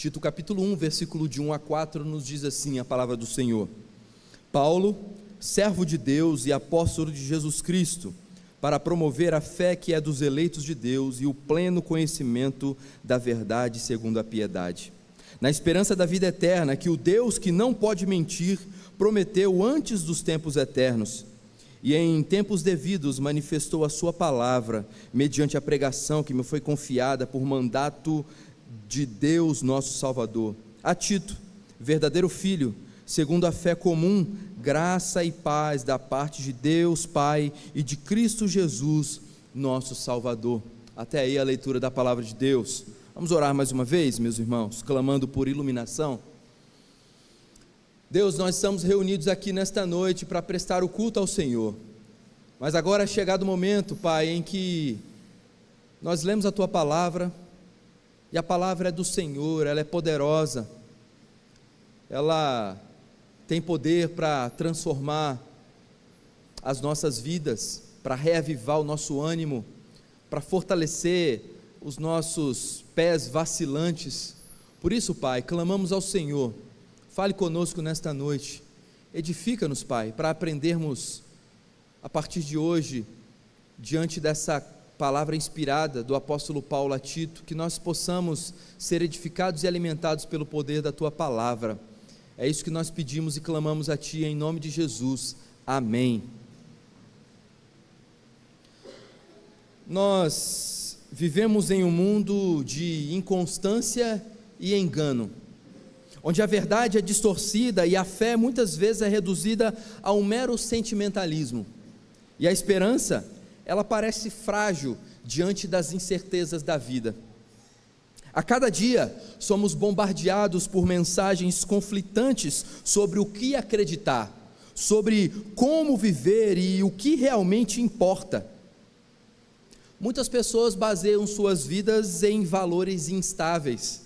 Tito capítulo 1, versículo de 1 a 4 nos diz assim a palavra do Senhor: Paulo, servo de Deus e apóstolo de Jesus Cristo, para promover a fé que é dos eleitos de Deus e o pleno conhecimento da verdade segundo a piedade, na esperança da vida eterna, que o Deus que não pode mentir prometeu antes dos tempos eternos, e em tempos devidos manifestou a sua palavra, mediante a pregação que me foi confiada por mandato de Deus nosso Salvador. A Tito, verdadeiro filho, segundo a fé comum, graça e paz da parte de Deus Pai e de Cristo Jesus, nosso Salvador. Até aí a leitura da palavra de Deus. Vamos orar mais uma vez, meus irmãos, clamando por iluminação. Deus, nós estamos reunidos aqui nesta noite para prestar o culto ao Senhor, mas agora é chegado o momento, Pai, em que nós lemos a Tua palavra, e a palavra é do Senhor, ela é poderosa, ela tem poder para transformar as nossas vidas, para reavivar o nosso ânimo, para fortalecer os nossos pés vacilantes. Por isso, Pai, clamamos ao Senhor, fale conosco nesta noite, edifica-nos, Pai, para aprendermos a partir de hoje, diante dessa palavra inspirada do apóstolo Paulo a Tito, que nós possamos ser edificados e alimentados pelo poder da Tua palavra. É isso que nós pedimos e clamamos a Ti, em nome de Jesus, amém. Nós vivemos em um mundo de inconstância e engano, onde a verdade é distorcida e a fé muitas vezes é reduzida a um mero sentimentalismo, e a esperança, ela parece frágil diante das incertezas da vida. A cada dia somos bombardeados por mensagens conflitantes sobre o que acreditar, sobre como viver e o que realmente importa. Muitas pessoas baseiam suas vidas em valores instáveis,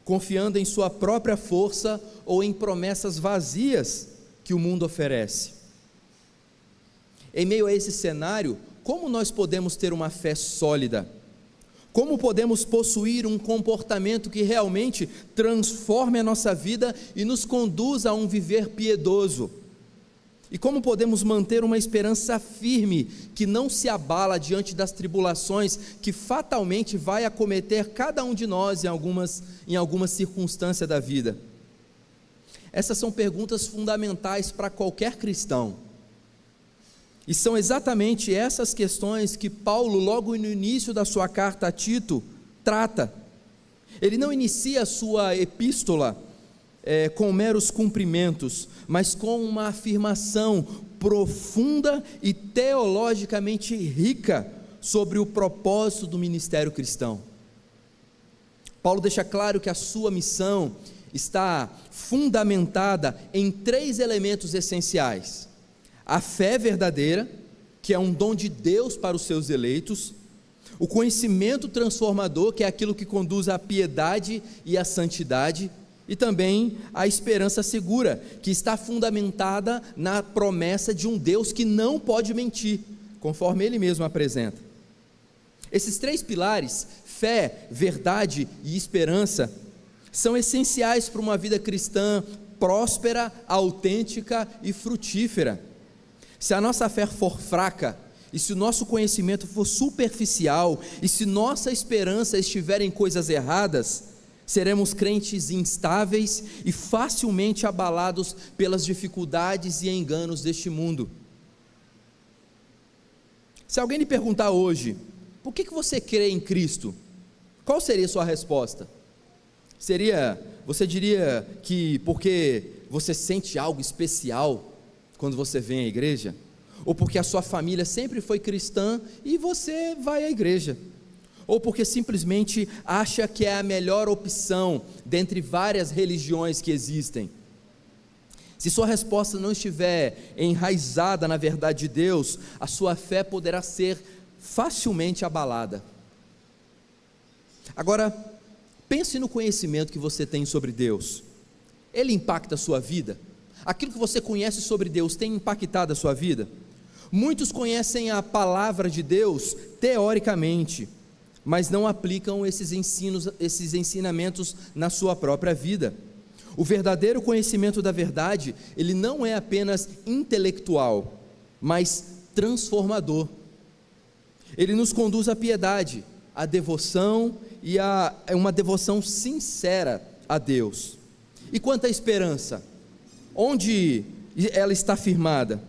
confiando em sua própria força ou em promessas vazias que o mundo oferece. Em meio a esse cenário, como nós podemos ter uma fé sólida? Como podemos possuir um comportamento que realmente transforme a nossa vida e nos conduza a um viver piedoso? E como podemos manter uma esperança firme, que não se abala diante das tribulações que fatalmente vai acometer cada um de nós em alguma circunstância da vida? Essas são perguntas fundamentais para qualquer cristão. E são exatamente essas questões que Paulo, logo no início da sua carta a Tito, trata. Ele não inicia a sua epístola com meros cumprimentos, mas com uma afirmação profunda e teologicamente rica sobre o propósito do ministério cristão. Paulo deixa claro que a sua missão está fundamentada em 3 elementos essenciais: a fé verdadeira, que é um dom de Deus para os seus eleitos; o conhecimento transformador, que é aquilo que conduz à piedade e à santidade; e também a esperança segura, que está fundamentada na promessa de um Deus que não pode mentir, conforme Ele mesmo apresenta. Esses 3 pilares, fé, verdade e esperança, são essenciais para uma vida cristã próspera, autêntica e frutífera. Se a nossa fé for fraca, e se o nosso conhecimento for superficial, e se nossa esperança estiver em coisas erradas, seremos crentes instáveis e facilmente abalados pelas dificuldades e enganos deste mundo. Se alguém lhe perguntar hoje, por que você crê em Cristo? Qual seria a sua resposta? Você diria que porque você sente algo especial quando você vem à igreja? Ou porque a sua família sempre foi cristã e você vai à igreja? Ou porque simplesmente acha que é a melhor opção dentre várias religiões que existem? Se sua resposta não estiver enraizada na verdade de Deus, a sua fé poderá ser facilmente abalada. Agora, pense no conhecimento que você tem sobre Deus. Ele impacta a sua vida? Aquilo que você conhece sobre Deus tem impactado a sua vida? Muitos conhecem a palavra de Deus teoricamente, mas não aplicam esses ensinamentos na sua própria vida. O verdadeiro conhecimento da verdade, ele não é apenas intelectual, mas transformador. Ele nos conduz à piedade, à devoção e a uma devoção sincera a Deus. E quanto à esperança, onde ela está firmada?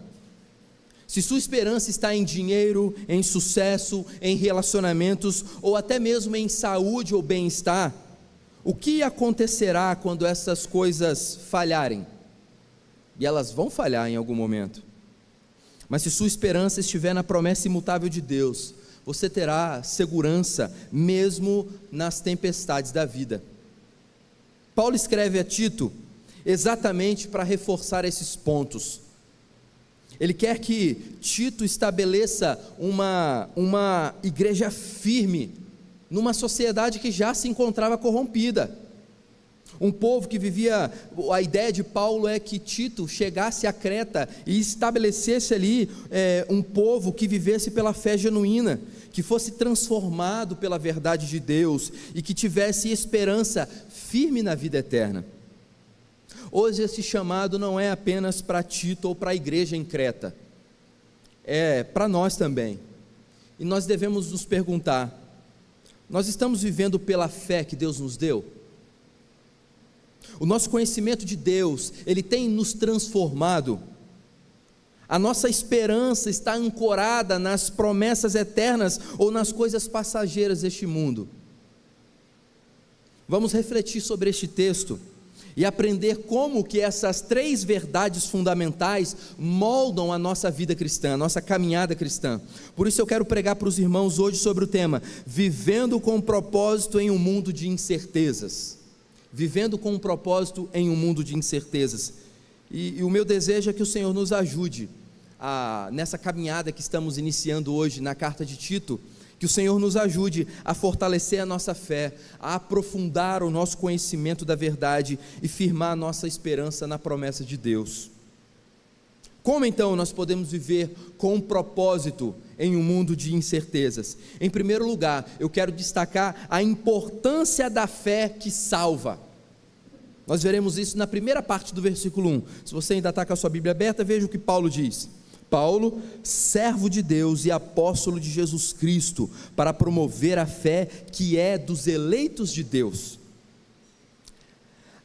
Se sua esperança está em dinheiro, em sucesso, em relacionamentos, ou até mesmo em saúde ou bem-estar, o que acontecerá quando essas coisas falharem? E elas vão falhar em algum momento. Mas se sua esperança estiver na promessa imutável de Deus, você terá segurança mesmo nas tempestades da vida. Paulo escreve a Tito exatamente para reforçar esses pontos. Ele quer que Tito estabeleça uma igreja firme numa sociedade que já se encontrava corrompida. Um povo que vivia, a ideia de Paulo é que Tito chegasse a Creta e estabelecesse ali um povo que vivesse pela fé genuína, que fosse transformado pela verdade de Deus e que tivesse esperança firme na vida eterna. Hoje esse chamado não é apenas para Tito ou para a igreja em Creta, é para nós também. E nós devemos nos perguntar: nós estamos vivendo pela fé que Deus nos deu? O nosso conhecimento de Deus, ele tem nos transformado? A nossa esperança está ancorada nas promessas eternas ou nas coisas passageiras deste mundo? Vamos refletir sobre este texto e aprender como que essas três verdades fundamentais moldam a nossa vida cristã, a nossa caminhada cristã. Por isso eu quero pregar para os irmãos hoje sobre o tema: vivendo com propósito em um mundo de incertezas. Vivendo com um propósito em um mundo de incertezas. E o meu desejo é que o Senhor nos ajude nessa caminhada que estamos iniciando hoje na carta de Tito, que o Senhor nos ajude a fortalecer a nossa fé, a aprofundar o nosso conhecimento da verdade e firmar a nossa esperança na promessa de Deus. Como então nós podemos viver com um propósito em um mundo de incertezas? Em primeiro lugar, eu quero destacar a importância da fé que salva. Nós veremos isso na primeira parte do versículo 1. Se você ainda está com a sua Bíblia aberta, veja o que Paulo diz. Paulo, servo de Deus e apóstolo de Jesus Cristo, para promover a fé que é dos eleitos de Deus.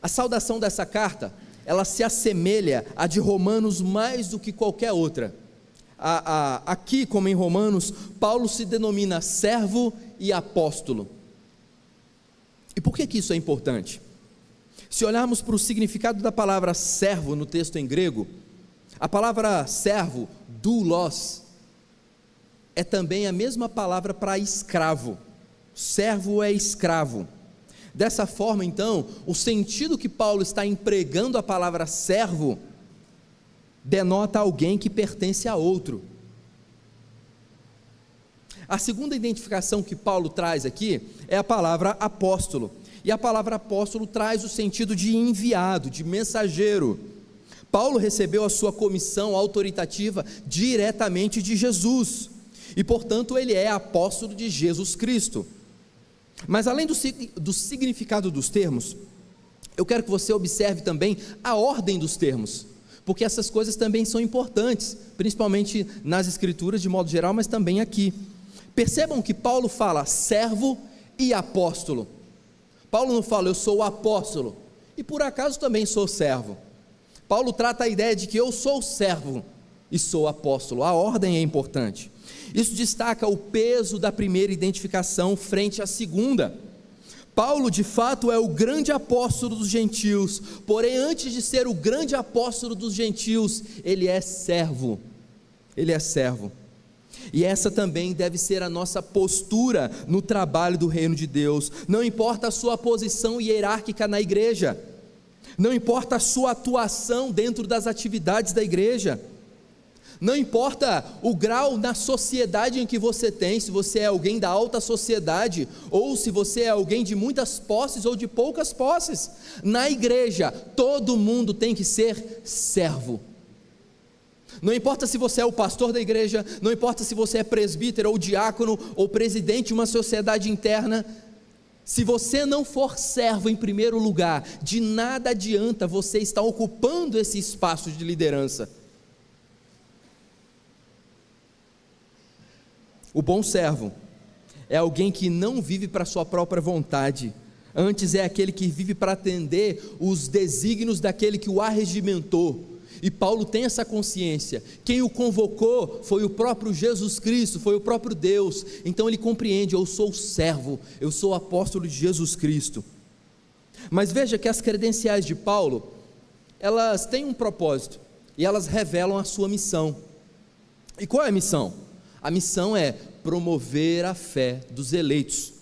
A saudação dessa carta, ela se assemelha à de Romanos mais do que qualquer outra. Aqui, como em Romanos, Paulo se denomina servo e apóstolo. E por que isso é importante? Se olharmos para o significado da palavra servo no texto em grego, a palavra servo, doulos, é também a mesma palavra para escravo. Servo é escravo. Dessa forma, então, o sentido que Paulo está empregando a palavra servo denota alguém que pertence a outro. A segunda identificação que Paulo traz aqui é a palavra apóstolo. E a palavra apóstolo traz o sentido de enviado, de mensageiro. Paulo recebeu a sua comissão autoritativa diretamente de Jesus, e portanto ele é apóstolo de Jesus Cristo. Mas além do significado dos termos, eu quero que você observe também a ordem dos termos, porque essas coisas também são importantes, principalmente nas escrituras de modo geral, mas também aqui. Percebam que Paulo fala servo e apóstolo. Paulo não fala eu sou o apóstolo, e por acaso também sou servo. Paulo trata a ideia de que eu sou servo e sou apóstolo. A ordem é importante. Isso destaca o peso da primeira identificação frente à segunda. Paulo de fato é o grande apóstolo dos gentios, porém antes de ser o grande apóstolo dos gentios, ele é servo. Ele é servo. E essa também deve ser a nossa postura no trabalho do reino de Deus. Não importa a sua posição hierárquica na igreja, não importa a sua atuação dentro das atividades da igreja, não importa o grau na sociedade em que você tem, se você é alguém da alta sociedade, ou se você é alguém de muitas posses ou de poucas posses, na igreja, todo mundo tem que ser servo. Não importa se você é o pastor da igreja, não importa se você é presbítero ou diácono ou presidente de uma sociedade interna, se você não for servo em primeiro lugar, de nada adianta você estar ocupando esse espaço de liderança. O bom servo é alguém que não vive para sua própria vontade, antes é aquele que vive para atender os desígnios daquele que o arregimentou. E Paulo tem essa consciência, quem o convocou foi o próprio Jesus Cristo, foi o próprio Deus, então ele compreende, eu sou servo, eu sou apóstolo de Jesus Cristo. Mas veja que as credenciais de Paulo, elas têm um propósito, e elas revelam a sua missão. E qual é a missão? A missão é promover a fé dos eleitos.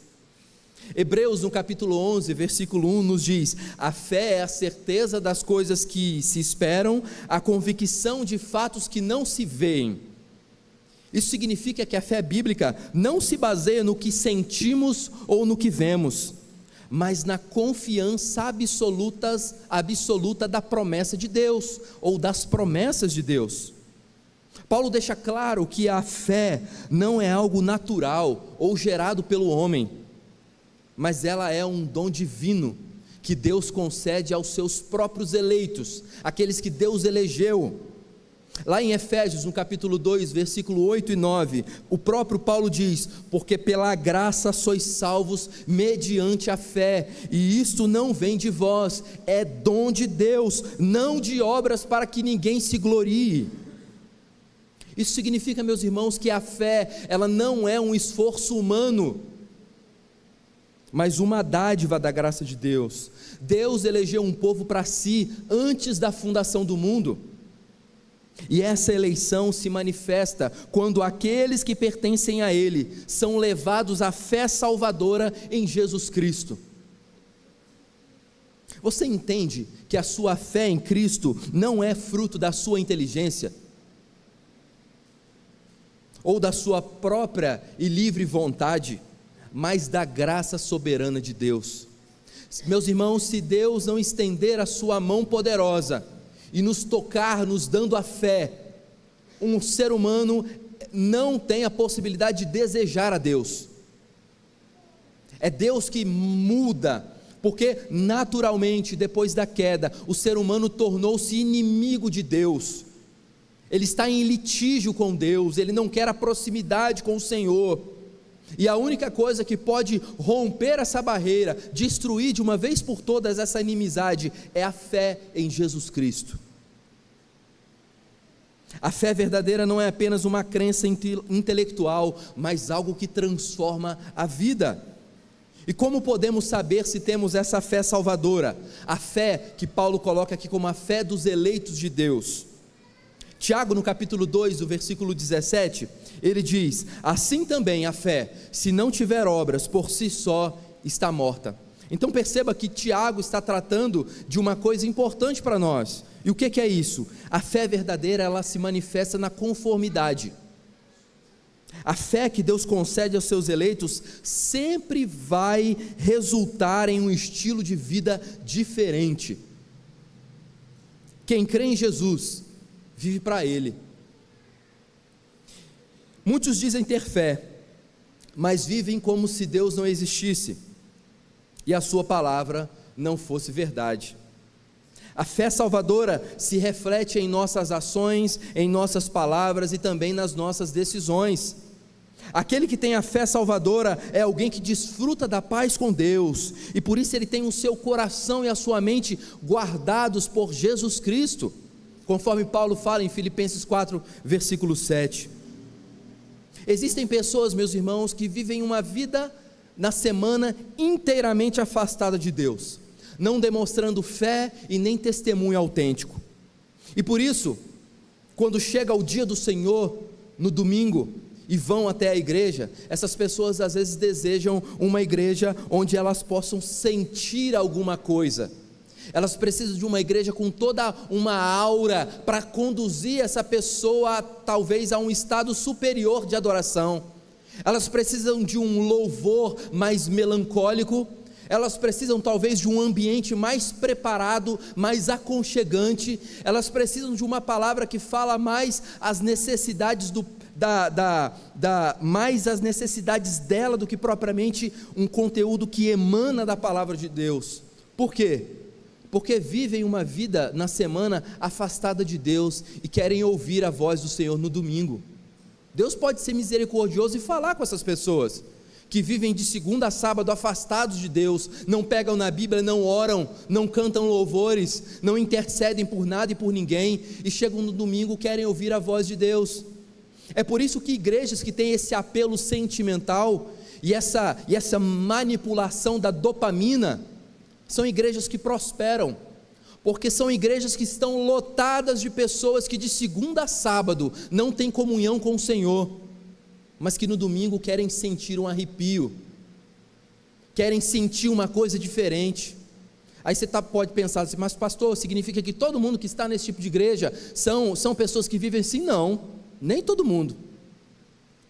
Hebreus no capítulo 11, versículo 1 nos diz: a fé é a certeza das coisas que se esperam, a convicção de fatos que não se veem. Isso significa que a fé bíblica não se baseia no que sentimos ou no que vemos, mas na confiança absoluta da promessa de Deus, ou das promessas de Deus. Paulo deixa claro que a fé não é algo natural ou gerado pelo homem, mas ela é um dom divino que Deus concede aos seus próprios eleitos, aqueles que Deus elegeu. Lá em Efésios, no capítulo 2, versículo 8 e 9, o próprio Paulo diz: porque pela graça sois salvos mediante a fé, e isto não vem de vós, é dom de Deus, não de obras para que ninguém se glorie. Isso significa, meus irmãos, que a fé, ela não é um esforço humano, mas uma dádiva da graça de Deus. Deus elegeu um povo para si antes da fundação do mundo, e essa eleição se manifesta quando aqueles que pertencem a Ele são levados à fé salvadora em Jesus Cristo. Você entende que a sua fé em Cristo não é fruto da sua inteligência, ou da sua própria e livre vontade, mas da graça soberana de Deus. Meus irmãos, se Deus não estender a sua mão poderosa e nos tocar, nos dando a fé, um ser humano não tem a possibilidade de desejar a Deus. É Deus que muda, porque naturalmente, depois da queda, o ser humano tornou-se inimigo de Deus. Ele está em litígio com Deus, ele não quer a proximidade com o Senhor. E a única coisa que pode romper essa barreira, destruir de uma vez por todas essa inimizade, é a fé em Jesus Cristo. A fé verdadeira não é apenas uma crença intelectual, mas algo que transforma a vida. E como podemos saber se temos essa fé salvadora? A fé que Paulo coloca aqui como a fé dos eleitos de Deus. Tiago, no capítulo 2, o versículo 17, ele diz: assim também a fé, se não tiver obras, por si só está morta. Então perceba que Tiago está tratando de uma coisa importante para nós. E o que é isso? A fé verdadeira, ela se manifesta na conformidade. A fé que Deus concede aos seus eleitos sempre vai resultar em um estilo de vida diferente. Quem crê em Jesus vive para Ele. Muitos dizem ter fé, mas vivem como se Deus não existisse e a sua palavra não fosse verdade. A fé salvadora se reflete em nossas ações, em nossas palavras e também nas nossas decisões. Aquele que tem a fé salvadora é alguém que desfruta da paz com Deus, e por isso ele tem o seu coração e a sua mente guardados por Jesus Cristo, conforme Paulo fala em Filipenses 4, versículo 7. Existem pessoas, meus irmãos, que vivem uma vida na semana inteiramente afastada de Deus, não demonstrando fé e nem testemunho autêntico. E por isso, quando chega o dia do Senhor, no domingo, e vão até a igreja, essas pessoas às vezes desejam uma igreja onde elas possam sentir alguma coisa. Elas precisam de uma igreja com toda uma aura para conduzir essa pessoa talvez a um estado superior de adoração. Elas precisam de um louvor mais melancólico, elas precisam talvez de um ambiente mais preparado, mais aconchegante, elas precisam de uma palavra que fala mais as necessidades mais as necessidades dela do que propriamente um conteúdo que emana da palavra de Deus. Por quê? Porque vivem uma vida na semana afastada de Deus e querem ouvir a voz do Senhor no domingo. Deus pode ser misericordioso e falar com essas pessoas que vivem de segunda a sábado afastados de Deus, não pegam na Bíblia, não oram, não cantam louvores, não intercedem por nada e por ninguém, e chegam no domingo, querem ouvir a voz de Deus. É por isso que igrejas que têm esse apelo sentimental e essa manipulação da dopamina, são igrejas que prosperam, porque são igrejas que estão lotadas de pessoas que de segunda a sábado não têm comunhão com o Senhor, mas que no domingo querem sentir um arrepio, querem sentir uma coisa diferente. Aí você pode pensar assim, mas pastor, significa que todo mundo que está nesse tipo de igreja são pessoas que vivem assim? Não, nem todo mundo.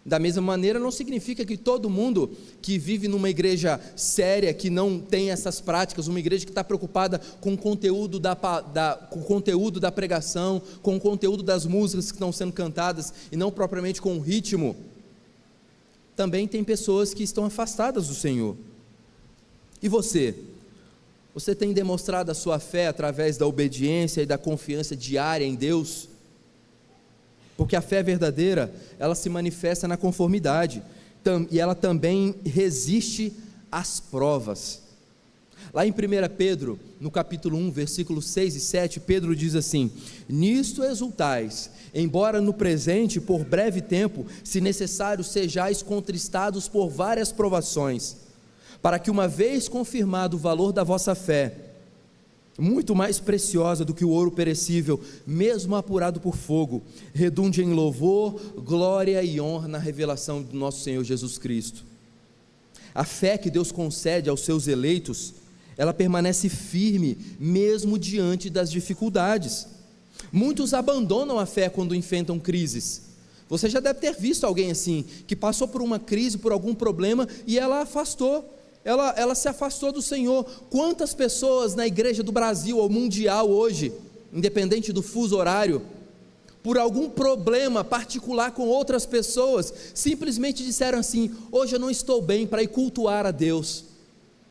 Da mesma maneira, não significa que todo mundo que vive numa igreja séria, que não tem essas práticas, uma igreja que está preocupada com o conteúdo com o conteúdo da pregação, com o conteúdo das músicas que estão sendo cantadas, e não propriamente com o ritmo, também tem pessoas que estão afastadas do Senhor. E você? Você tem demonstrado a sua fé através da obediência e da confiança diária em Deus? Porque a fé verdadeira, ela se manifesta na conformidade, e ela também resiste às provas. Lá em 1 Pedro, no capítulo 1, versículos 6 e 7, Pedro diz assim: nisto exultais, embora no presente, por breve tempo, se necessário, sejais contristados por várias provações, para que uma vez confirmado o valor da vossa fé, muito mais preciosa do que o ouro perecível, mesmo apurado por fogo, redunde em louvor, glória e honra na revelação do nosso Senhor Jesus Cristo. A fé que Deus concede aos seus eleitos, ela permanece firme, mesmo diante das dificuldades. Muitos abandonam a fé quando enfrentam crises. Você já deve ter visto alguém assim, que passou por uma crise, por algum problema, e ela se afastou do Senhor. Quantas pessoas na igreja do Brasil ou mundial hoje, independente do fuso horário, por algum problema particular com outras pessoas, simplesmente disseram assim: hoje eu não estou bem para ir cultuar a Deus,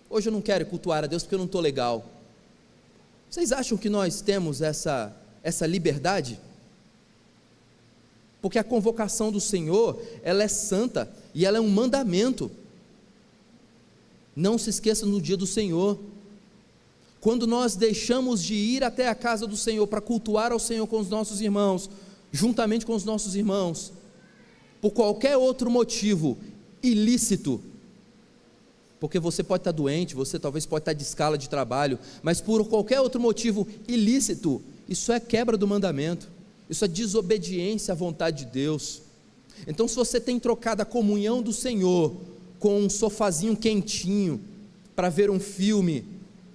hoje eu não quero ir cultuar a Deus porque eu não estou legal. Vocês acham que nós temos essa liberdade? Porque a convocação do Senhor, ela é santa, e ela é um mandamento. Não se esqueça no dia do Senhor, quando nós deixamos de ir até a casa do Senhor para cultuar ao Senhor com os nossos irmãos, juntamente com os nossos irmãos, por qualquer outro motivo ilícito, porque você pode estar doente, você talvez pode estar de escala de trabalho, mas por qualquer outro motivo ilícito, isso é quebra do mandamento, isso é desobediência à vontade de Deus. Então, se você tem trocado a comunhão do Senhor com um sofazinho quentinho para ver um filme,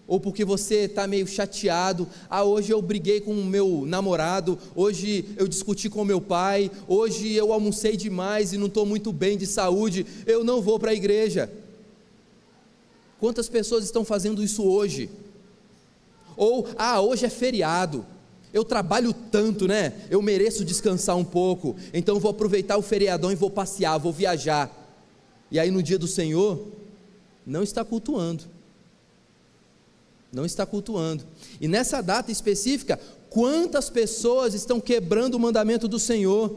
ou porque você está meio chateado, hoje eu briguei com o meu namorado, hoje eu discuti com o meu pai, hoje eu almocei demais e não estou muito bem de saúde, eu não vou para a igreja. Quantas pessoas estão fazendo isso hoje? Ou, hoje é feriado, eu trabalho tanto, né? Eu mereço descansar um pouco, então eu vou aproveitar o feriadão e vou passear, vou viajar. E aí no dia do Senhor, não está cultuando. Não está cultuando. E nessa data específica, quantas pessoas estão quebrando o mandamento do Senhor?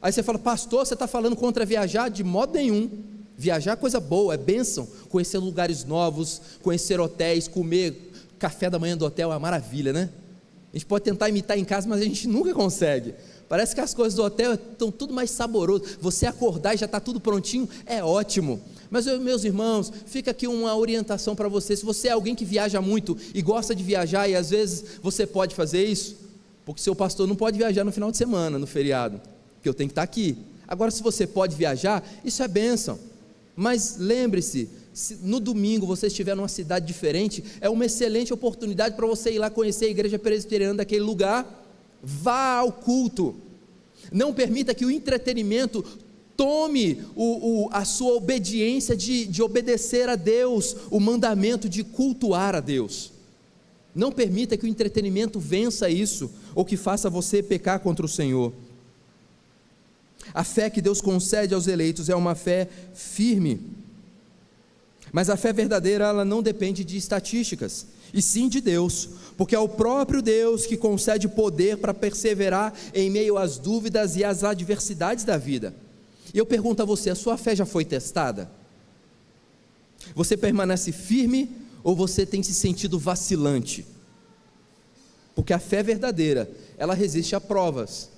Aí você fala: pastor, você está falando contra viajar? De modo nenhum. Viajar é coisa boa, é bênção. Conhecer lugares novos, conhecer hotéis, comer café da manhã do hotel é uma maravilha, né? A gente pode tentar imitar em casa, mas a gente nunca consegue. Parece que as coisas do hotel estão tudo mais saboroso. Você acordar e já está tudo prontinho, é ótimo. Mas meus irmãos, fica aqui uma orientação para você. Se você é alguém que viaja muito e gosta de viajar, e às vezes você pode fazer isso, porque seu pastor não pode viajar no final de semana, no feriado, porque eu tenho que estar aqui. Agora, se você pode viajar, isso é bênção. Mas lembre-se, se no domingo você estiver numa cidade diferente, é uma excelente oportunidade para você ir lá conhecer a igreja presbiteriana daquele lugar. Vá ao culto. Não permita que o entretenimento Tome a sua obediência de obedecer a Deus, o mandamento de cultuar a Deus. Não permita que o entretenimento vença isso, ou que faça você pecar contra o Senhor. A fé que Deus concede aos eleitos é uma fé firme, mas a fé verdadeira, ela não depende de estatísticas, e sim de Deus, porque é o próprio Deus que concede poder para perseverar em meio às dúvidas e às adversidades da vida. E eu pergunto a você, a sua fé já foi testada? Você permanece firme ou você tem se sentido vacilante? Porque a fé verdadeira, ela resiste a provas.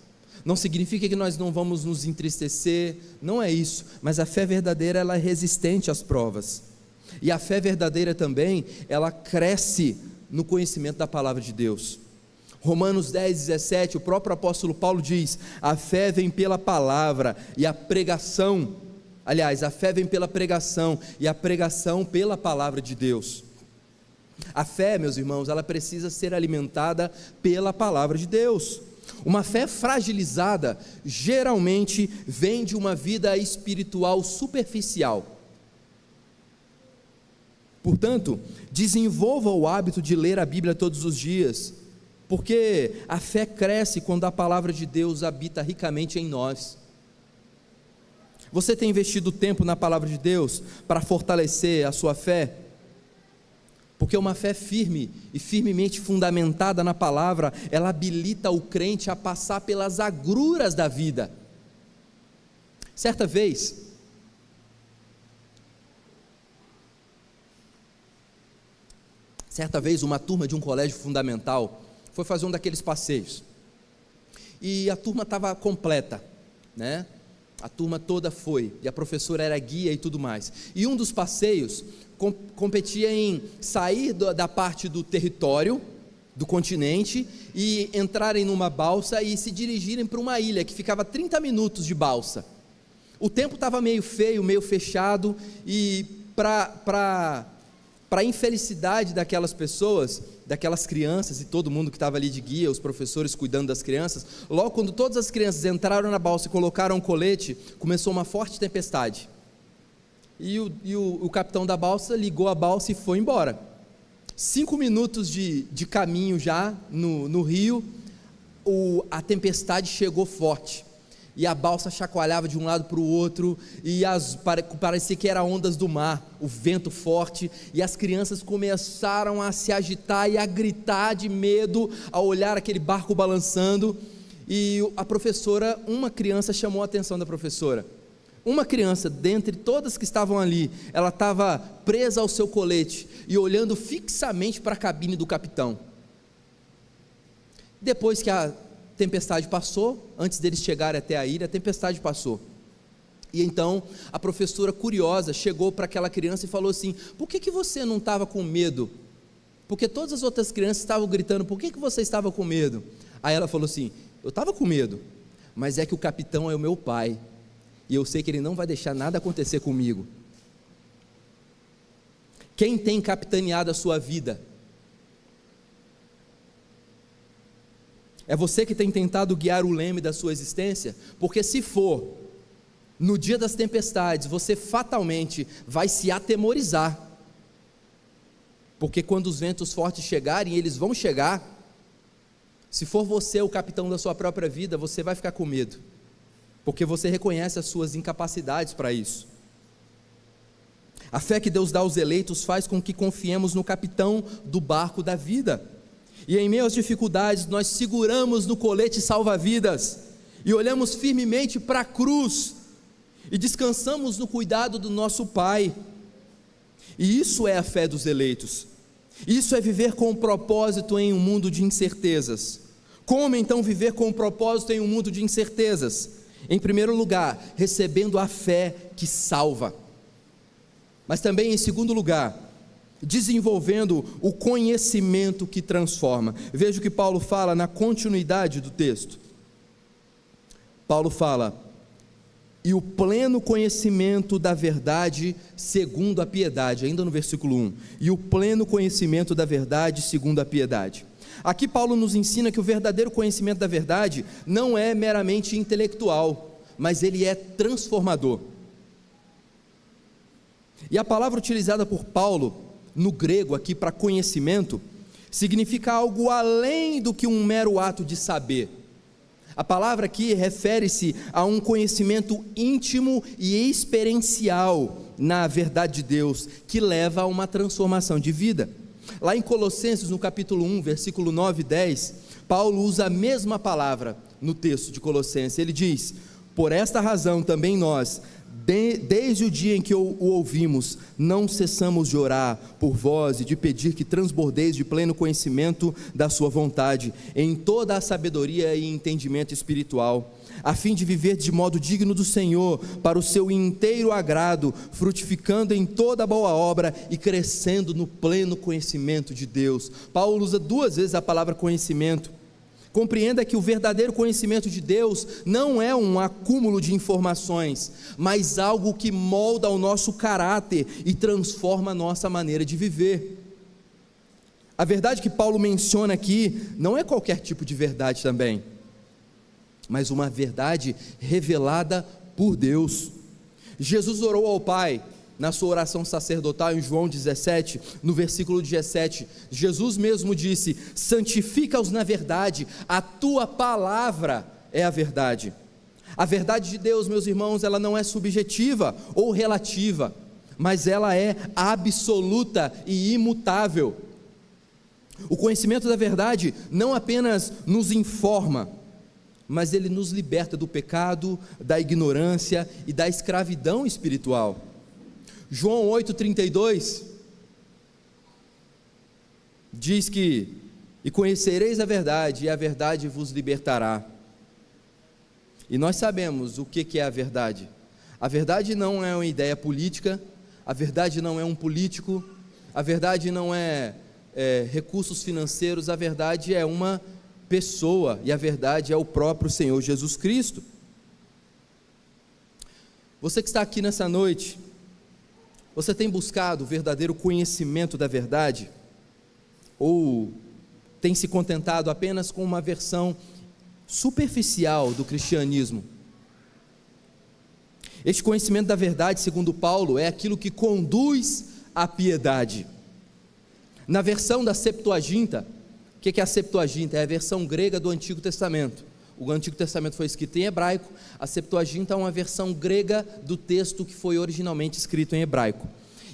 Não significa que nós não vamos nos entristecer, não é isso, mas a fé verdadeira, ela é resistente às provas. E a fé verdadeira também, ela cresce no conhecimento da palavra de Deus. Romanos 10:17, o próprio apóstolo Paulo diz: a fé vem pela palavra e a pregação, aliás, a fé vem pela pregação e a pregação pela palavra de Deus. A fé, meus irmãos, ela precisa ser alimentada pela palavra de Deus. Uma fé fragilizada geralmente vem de uma vida espiritual superficial. Portanto, desenvolva o hábito de ler a Bíblia todos os dias, porque a fé cresce quando a palavra de Deus habita ricamente em nós. Você tem investido tempo na palavra de Deus para fortalecer a sua fé? Porque uma fé firme e firmemente fundamentada na palavra, ela habilita o crente a passar pelas agruras da vida. Certa vez, uma turma de um colégio fundamental foi fazer um daqueles passeios, e a turma estava completa, né? A turma toda foi, e a professora era guia e tudo mais, e um dos passeios competia em sair da parte do território, do continente, e entrarem numa balsa e se dirigirem para uma ilha, que ficava 30 minutos de balsa. O tempo estava meio feio, meio fechado, e para a infelicidade daquelas pessoas, daquelas crianças e todo mundo que estava ali de guia, os professores cuidando das crianças, logo quando todas as crianças entraram na balsa e colocaram o colete, começou uma forte tempestade, e o capitão da balsa ligou a balsa e foi embora. 5 minutos de caminho já no rio, a tempestade chegou forte, e a balsa chacoalhava de um lado para o outro, e parecia que eram ondas do mar, o vento forte, e as crianças começaram a se agitar e a gritar de medo ao olhar aquele barco balançando. E a professora, uma criança chamou a atenção da professora. Uma criança, dentre todas que estavam ali, ela estava presa ao seu colete e olhando fixamente para a cabine do capitão. Depois que a tempestade passou, antes deles chegarem até a ilha, a tempestade passou, e então a professora, curiosa, chegou para aquela criança e falou assim: por que você não estava com medo? Porque todas as outras crianças estavam gritando, por que você estava com medo? Aí ela falou assim: eu estava com medo, mas é que o capitão é o meu pai, e eu sei que ele não vai deixar nada acontecer comigo. Quem tem capitaneado a sua vida? É você que tem tentado guiar o leme da sua existência? Porque se for, no dia das tempestades, você fatalmente vai se atemorizar, porque quando os ventos fortes chegarem, eles vão chegar, se for você o capitão da sua própria vida, você vai ficar com medo, porque você reconhece as suas incapacidades para isso. A fé que Deus dá aos eleitos faz com que confiemos no capitão do barco da vida, e em meio às dificuldades, nós seguramos no colete salva-vidas, e olhamos firmemente para a cruz, e descansamos no cuidado do nosso Pai. E isso é a fé dos eleitos. Isso é viver com propósito em um mundo de incertezas. Como então viver com propósito em um mundo de incertezas? Em primeiro lugar, recebendo a fé que salva, mas também em segundo lugar, desenvolvendo o conhecimento que transforma. Veja o que Paulo fala na continuidade do texto. Paulo fala: e o pleno conhecimento da verdade segundo a piedade, ainda no versículo 1, e o pleno conhecimento da verdade segundo a piedade. Aqui Paulo nos ensina que o verdadeiro conhecimento da verdade não é meramente intelectual, mas ele é transformador. E a palavra utilizada por Paulo no grego aqui para conhecimento significa algo além do que um mero ato de saber. A palavra aqui refere-se a um conhecimento íntimo e experiencial na verdade de Deus, que leva a uma transformação de vida. Lá em Colossenses, no capítulo 1, versículo 9 e 10, Paulo usa a mesma palavra no texto de Colossenses. Ele diz: por esta razão também nós, desde o dia em que o ouvimos, não cessamos de orar por vós e de pedir que transbordeis de pleno conhecimento da sua vontade, em toda a sabedoria e entendimento espiritual, a fim de viver de modo digno do Senhor, para o seu inteiro agrado, frutificando em toda boa obra e crescendo no pleno conhecimento de Deus. Paulo usa 2 vezes a palavra conhecimento. Compreenda que o verdadeiro conhecimento de Deus não é um acúmulo de informações, mas algo que molda o nosso caráter e transforma a nossa maneira de viver. A verdade que Paulo menciona aqui não é qualquer tipo de verdade também, mas uma verdade revelada por Deus. Jesus orou ao Pai na sua oração sacerdotal em João 17, no versículo 17, Jesus mesmo disse: santifica-os na verdade, a tua palavra é a verdade. A verdade de Deus, meus irmãos, ela não é subjetiva ou relativa, mas ela é absoluta e imutável. O conhecimento da verdade não apenas nos informa, mas ele nos liberta do pecado, da ignorância e da escravidão espiritual. João 8,32 diz que: e conhecereis a verdade, e a verdade vos libertará. E nós sabemos o que é a verdade. A verdade não é uma ideia política, a verdade não é um político, a verdade não é recursos financeiros, a verdade é uma pessoa, e a verdade é o próprio Senhor Jesus Cristo. Você que está aqui nessa noite, você tem buscado o verdadeiro conhecimento da verdade? Ou tem se contentado apenas com uma versão superficial do cristianismo? Este conhecimento da verdade, segundo Paulo, é aquilo que conduz à piedade. Na versão da Septuaginta, o que é a Septuaginta? É a versão grega do Antigo Testamento. O Antigo Testamento foi escrito em hebraico, a Septuaginta é uma versão grega do texto que foi originalmente escrito em hebraico.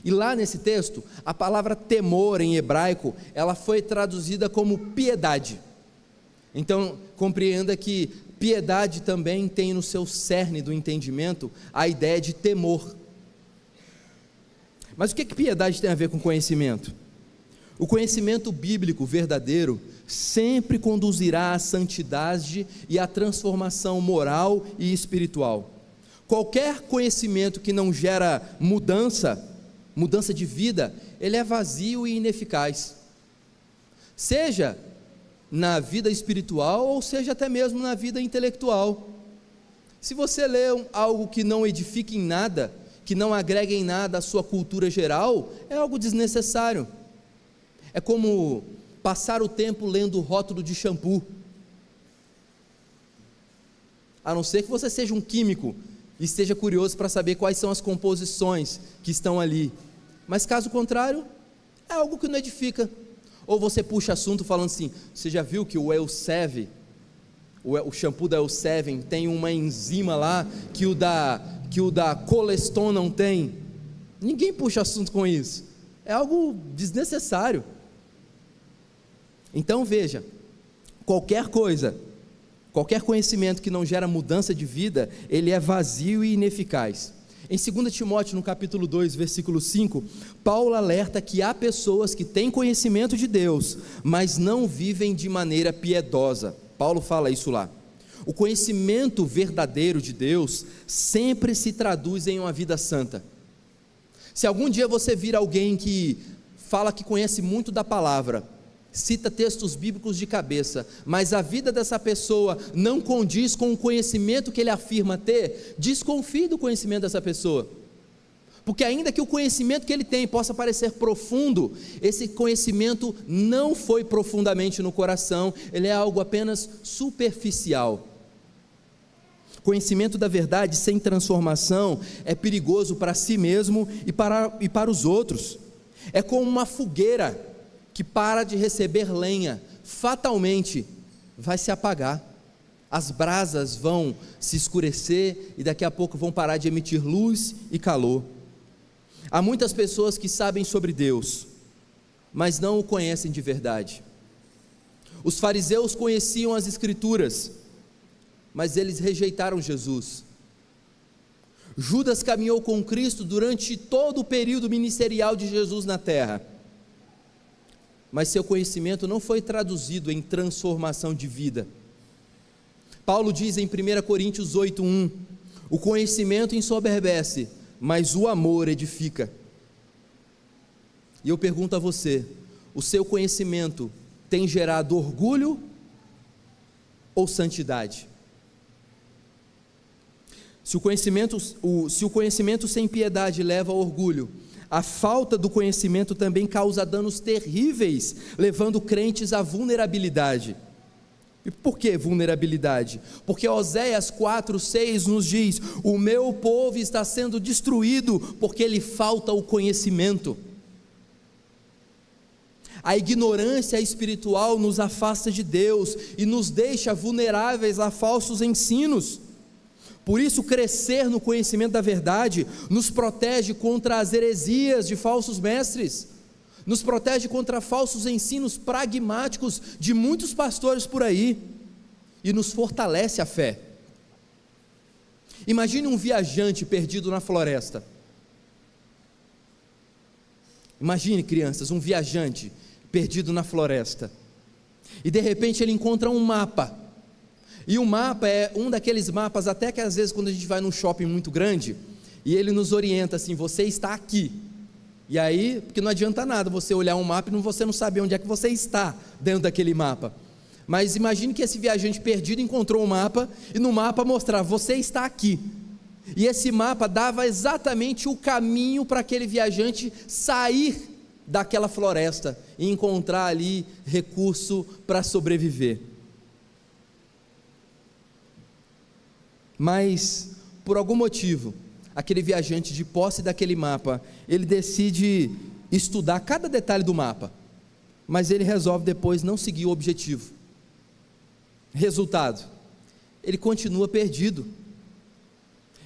E lá nesse texto, a palavra temor em hebraico, ela foi traduzida como piedade. Então, compreenda que piedade também tem no seu cerne do entendimento a ideia de temor. Mas o que piedade tem a ver com conhecimento? O conhecimento bíblico verdadeiro sempre conduzirá à santidade e à transformação moral e espiritual. Qualquer conhecimento que não gera mudança de vida, ele é vazio e ineficaz, seja na vida espiritual ou seja até mesmo na vida intelectual. Se você lê algo que não edifica em nada, que não agrega em nada à sua cultura geral, é algo desnecessário. É como passar o tempo lendo o rótulo de shampoo, a não ser que você seja um químico e esteja curioso para saber quais são as composições que estão ali, mas caso contrário, é algo que não edifica. Ou você puxa assunto falando assim: você já viu que o Elseve, o shampoo da Elseve tem uma enzima lá que o da Coleston não tem? Ninguém puxa assunto com isso, é algo desnecessário. Então veja, qualquer conhecimento que não gera mudança de vida, ele é vazio e ineficaz. Em 2 Timóteo, no capítulo 2, versículo 5, Paulo alerta que há pessoas que têm conhecimento de Deus, mas não vivem de maneira piedosa. Paulo fala isso lá. O conhecimento verdadeiro de Deus sempre se traduz em uma vida santa. Se algum dia você vir alguém que fala que conhece muito da palavra, cita textos bíblicos de cabeça, mas a vida dessa pessoa não condiz com o conhecimento que ele afirma ter, desconfie do conhecimento dessa pessoa, porque ainda que o conhecimento que ele tem possa parecer profundo, esse conhecimento não foi profundamente no coração, ele é algo apenas superficial. Conhecimento da verdade sem transformação é perigoso para si mesmo e para os outros. É como uma fogueira que para de receber lenha, fatalmente vai se apagar. As brasas vão se escurecer e daqui a pouco vão parar de emitir luz e calor. Há muitas pessoas que sabem sobre Deus, mas não o conhecem de verdade. Os fariseus conheciam as Escrituras, mas eles rejeitaram Jesus. Judas caminhou com Cristo durante todo o período ministerial de Jesus na terra, mas seu conhecimento não foi traduzido em transformação de vida. Paulo diz em 1 Coríntios 8:1, o conhecimento ensoberbece, mas o amor edifica. E eu pergunto a você, o seu conhecimento tem gerado orgulho ou santidade? Se o conhecimento sem piedade leva ao orgulho, a falta do conhecimento também causa danos terríveis, levando crentes à vulnerabilidade. E por que vulnerabilidade? Porque Oséias 4:6 nos diz: o meu povo está sendo destruído porque lhe falta o conhecimento. A ignorância espiritual nos afasta de Deus e nos deixa vulneráveis a falsos ensinos. Por isso, crescer no conhecimento da verdade nos protege contra as heresias de falsos mestres, nos protege contra falsos ensinos pragmáticos de muitos pastores por aí, e nos fortalece a fé. Imagine um viajante perdido na floresta. Imagine, crianças, um viajante perdido na floresta, e de repente ele encontra um mapa. E o mapa é um daqueles mapas, até que às vezes quando a gente vai num shopping muito grande, e ele nos orienta assim: você está aqui. E aí, porque não adianta nada você olhar um mapa e você não saber onde é que você está dentro daquele mapa. Mas imagine que esse viajante perdido encontrou um mapa, e no mapa mostrava: você está aqui. E esse mapa dava exatamente o caminho para aquele viajante sair daquela floresta e encontrar ali recurso para sobreviver. Mas, por algum motivo, aquele viajante, de posse daquele mapa, ele decide estudar cada detalhe do mapa, mas ele resolve depois não seguir o objetivo. Resultado, ele continua perdido,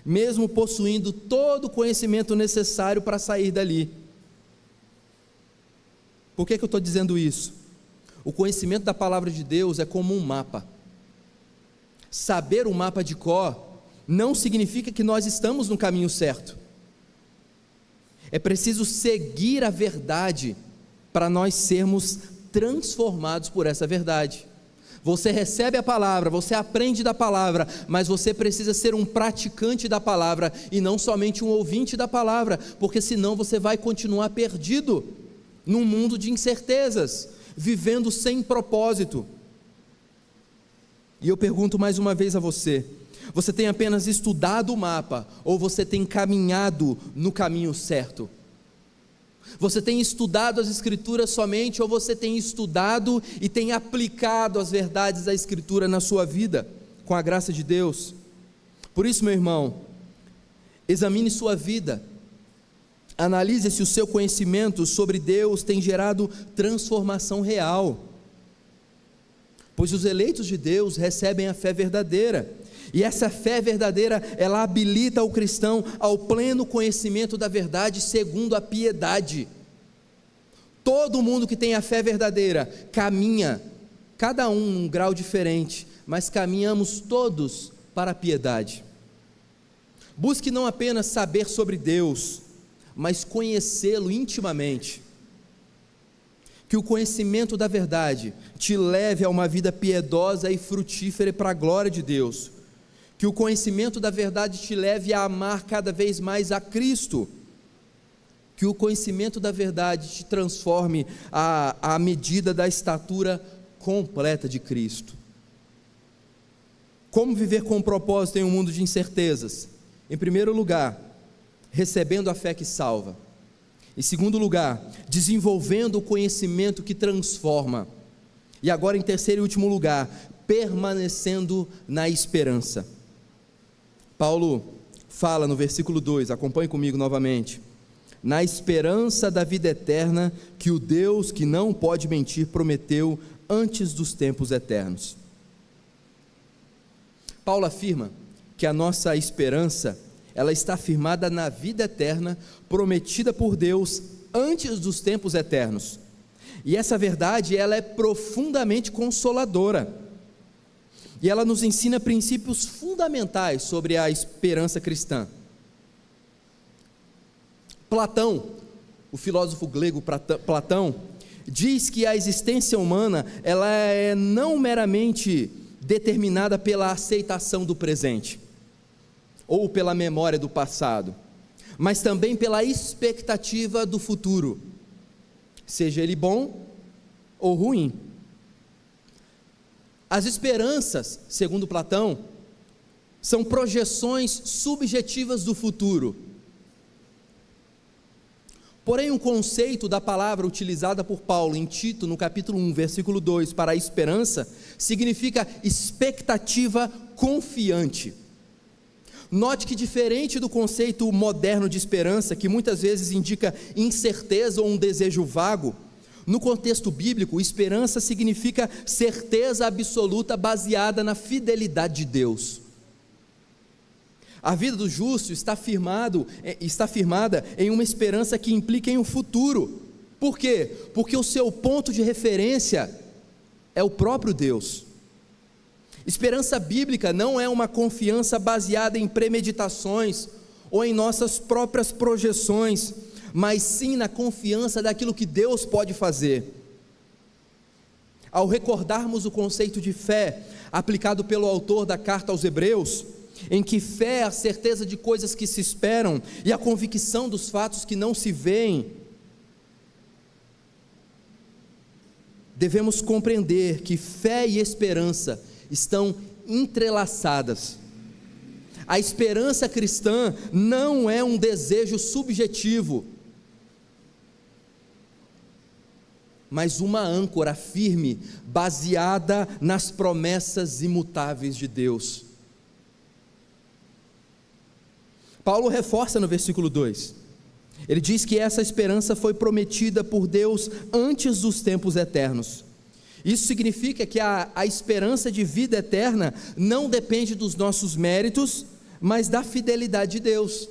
mesmo possuindo todo o conhecimento necessário para sair dali. Por que eu estou dizendo isso? O conhecimento da palavra de Deus é como um mapa. Saber o mapa de cor não significa que nós estamos no caminho certo. É preciso seguir a verdade para nós sermos transformados por essa verdade. Você recebe a palavra, você aprende da palavra, mas você precisa ser um praticante da palavra e não somente um ouvinte da palavra, porque senão você vai continuar perdido num mundo de incertezas, vivendo sem propósito. E eu pergunto mais uma vez a você: você tem apenas estudado o mapa, ou você tem caminhado no caminho certo? Você tem estudado as Escrituras somente, ou você tem estudado e tem aplicado as verdades da Escritura na sua vida, com a graça de Deus? Por isso, meu irmão, examine sua vida, analise se o seu conhecimento sobre Deus tem gerado transformação real, pois os eleitos de Deus recebem a fé verdadeira, e essa fé verdadeira, ela habilita o cristão ao pleno conhecimento da verdade segundo a piedade. Todo mundo que tem a fé verdadeira caminha, cada um num grau diferente, mas caminhamos todos para a piedade. Busque não apenas saber sobre Deus, mas conhecê-lo intimamente. Que o conhecimento da verdade te leve a uma vida piedosa e frutífera para a glória de Deus. Que o conhecimento da verdade te leve a amar cada vez mais a Cristo. Que o conhecimento da verdade te transforme à medida da estatura completa de Cristo. Como viver com propósito em um mundo de incertezas? Em primeiro lugar, recebendo a fé que salva. Em segundo lugar, desenvolvendo o conhecimento que transforma. E agora, em terceiro e último lugar, permanecendo na esperança. Paulo fala no versículo 2, acompanhe comigo novamente: na esperança da vida eterna que o Deus que não pode mentir prometeu antes dos tempos eternos. Paulo afirma que a nossa esperança, ela está firmada na vida eterna prometida por Deus antes dos tempos eternos. E essa verdade, ela é profundamente consoladora. E ela nos ensina princípios fundamentais sobre a esperança cristã. Platão, o filósofo grego Platão, diz que a existência humana, ela é não meramente determinada pela aceitação do presente, ou pela memória do passado, mas também pela expectativa do futuro, seja ele bom ou ruim. As esperanças, segundo Platão, são projeções subjetivas do futuro. Porém, o conceito da palavra utilizada por Paulo em Tito, no capítulo 1, versículo 2, para a esperança, significa expectativa confiante. Note que, diferente do conceito moderno de esperança, que muitas vezes indica incerteza ou um desejo vago, no contexto bíblico, esperança significa certeza absoluta baseada na fidelidade de Deus. A vida do justo está firmada em uma esperança que implica em um futuro. Por quê? Porque o seu ponto de referência é o próprio Deus. Esperança bíblica não é uma confiança baseada em premeditações ou em nossas próprias projeções, mas sim na confiança daquilo que Deus pode fazer. Ao recordarmos o conceito de fé aplicado pelo autor da carta aos Hebreus, em que fé é a certeza de coisas que se esperam e a convicção dos fatos que não se veem, devemos compreender que fé e esperança estão entrelaçadas. A esperança cristã não é um desejo subjetivo, mas uma âncora firme, baseada nas promessas imutáveis de Deus. Paulo reforça no versículo 2, ele diz que essa esperança foi prometida por Deus antes dos tempos eternos. Isso significa que a esperança de vida eterna não depende dos nossos méritos, mas da fidelidade de Deus.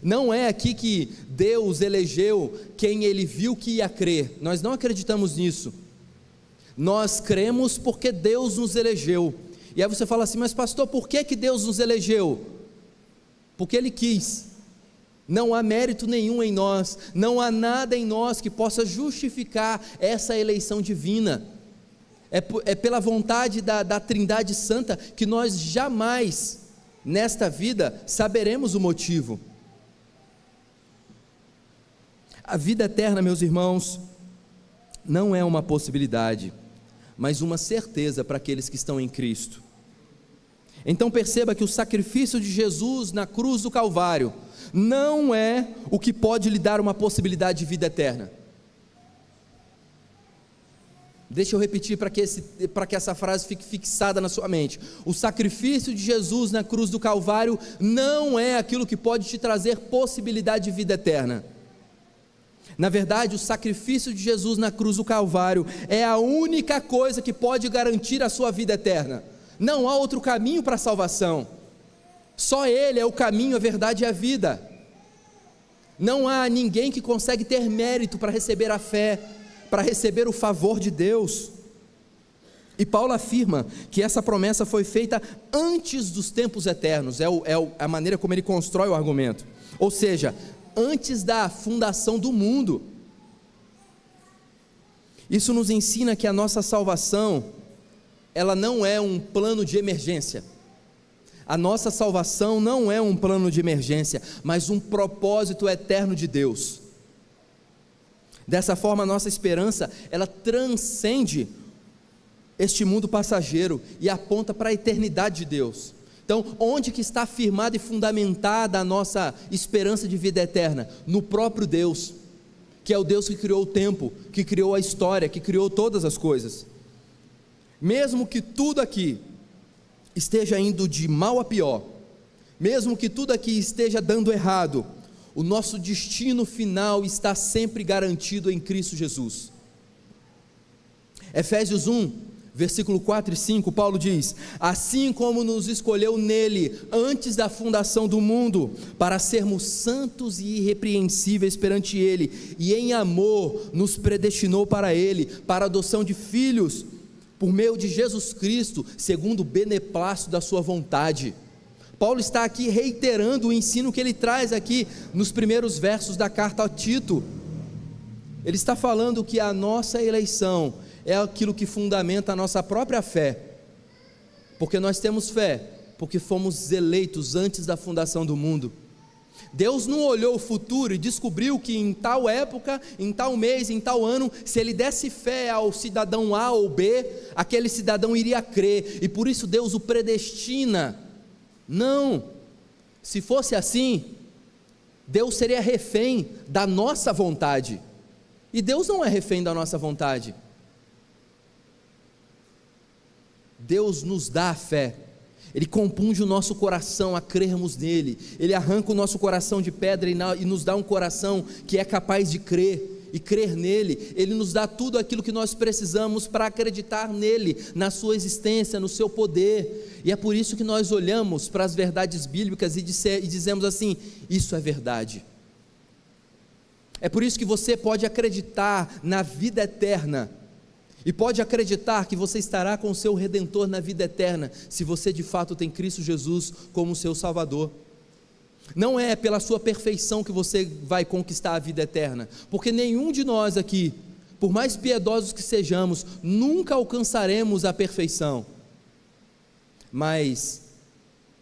Não é aqui que Deus elegeu quem Ele viu que ia crer, nós não acreditamos nisso. Nós cremos porque Deus nos elegeu. E aí você fala assim: mas pastor, por que Deus nos elegeu? Porque Ele quis. Não há mérito nenhum em nós, não há nada em nós que possa justificar essa eleição divina. É pela vontade da Trindade Santa que nós jamais, nesta vida, saberemos o motivo. A vida eterna, meus irmãos, não é uma possibilidade, mas uma certeza para aqueles que estão em Cristo. Então perceba que o sacrifício de Jesus na cruz do Calvário não é o que pode lhe dar uma possibilidade de vida eterna. Deixa eu repetir para que essa frase fique fixada na sua mente. O sacrifício de Jesus na cruz do Calvário não é aquilo que pode te trazer possibilidade de vida eterna. Na verdade, o sacrifício de Jesus na cruz do Calvário é a única coisa que pode garantir a sua vida eterna. Não há outro caminho para a salvação. Só Ele é o caminho, a verdade e a vida. Não há ninguém que consegue ter mérito para receber a fé, para receber o favor de Deus. E Paulo afirma que essa promessa foi feita antes dos tempos eternos, é a maneira como ele constrói o argumento, ou seja, antes da fundação do mundo. Isso nos ensina que a nossa salvação, ela não é um plano de emergência. A nossa salvação não é um plano de emergência, mas um propósito eterno de Deus. Dessa forma, a nossa esperança, ela transcende este mundo passageiro e aponta para a eternidade de Deus. Então, onde que está firmada e fundamentada a nossa esperança de vida eterna? No próprio Deus, que é o Deus que criou o tempo, que criou a história, que criou todas as coisas. Mesmo que tudo aqui esteja indo de mal a pior, Mesmo que tudo aqui esteja dando errado, o nosso destino final está sempre garantido em Cristo Jesus. Efésios 1, versículo 4 e 5, Paulo diz: assim como nos escolheu nele, antes da fundação do mundo, para sermos santos e irrepreensíveis perante ele, e em amor nos predestinou para ele, para a adoção de filhos, por meio de Jesus Cristo, segundo o beneplácito da sua vontade. Paulo está aqui reiterando o ensino que ele traz aqui nos primeiros versos da carta a Tito. Ele está falando que a nossa eleição é aquilo que fundamenta a nossa própria fé, porque nós temos fé, porque fomos eleitos antes da fundação do mundo. Deus não olhou o futuro e descobriu que em tal época, em tal mês, em tal ano, se ele desse fé ao cidadão A ou B, aquele cidadão iria crer, e por isso Deus o predestina. Não, se fosse assim, Deus seria refém da nossa vontade, e Deus não é refém da nossa vontade. Deus nos dá a fé, Ele compunge o nosso coração a crermos nele, Ele arranca o nosso coração de pedra e nos dá um coração que é capaz de crer, e crer nele. Ele nos dá tudo aquilo que nós precisamos para acreditar nele, na sua existência, no seu poder, e é por isso que nós olhamos para as verdades bíblicas e dizemos assim: isso é verdade. É por isso que você pode acreditar na vida eterna, e pode acreditar que você estará com o seu Redentor na vida eterna, se você de fato tem Cristo Jesus como seu Salvador. Não é pela sua perfeição que você vai conquistar a vida eterna, porque nenhum de nós aqui, por mais piedosos que sejamos, nunca alcançaremos a perfeição. Mas